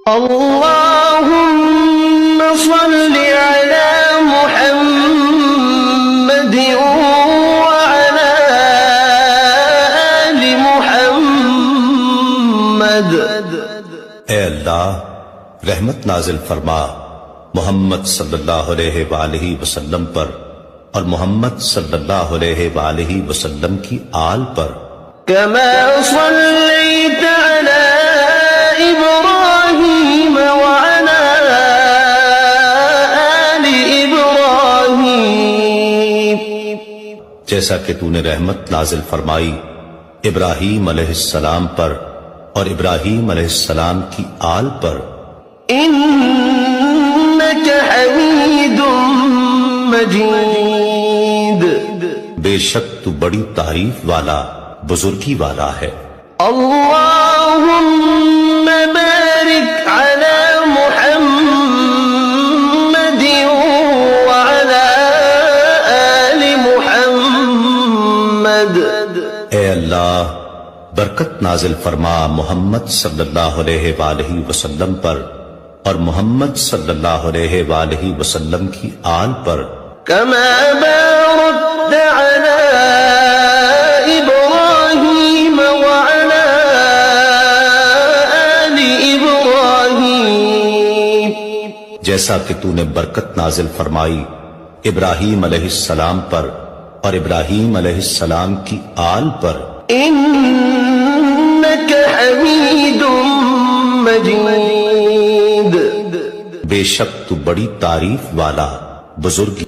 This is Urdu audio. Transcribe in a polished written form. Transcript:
اللهم صل على محمد وعلى آل محمد۔ اے اللہ رحمت نازل فرما محمد صلی اللہ علیہ وآلہ وسلم پر اور محمد صلی اللہ علیہ وآلہ وسلم کی آل پر۔ كما صليت على إبراهيم وعلى آل إبراهيم، جیسا کہ تو نے رحمت نازل فرمائی ابراہیم علیہ السلام پر اور ابراہیم علیہ السلام کی آل پر۔ إنك حميد مجيد، بے شک تو بڑی تعریف والا بزرگی والا ہے۔ اللهم بارك على محمد وعلى آل محمد۔ اے اللہ برکت نازل فرما محمد صلی اللہ علیہ وآلہ وسلم پر اور محمد صلی اللہ علیہ وآلہ وسلم کی آل پر۔ كما باركت على إبراهيم وعلى آل إبراهيم، جیسا کہ تو نے برکت نازل فرمائی ابراہیم علیہ السلام پر اور ابراہیم علیہ السلام کی آل پر۔ إنك حميد مجيد، بے شک تو بڑی تعریف والا بزرگی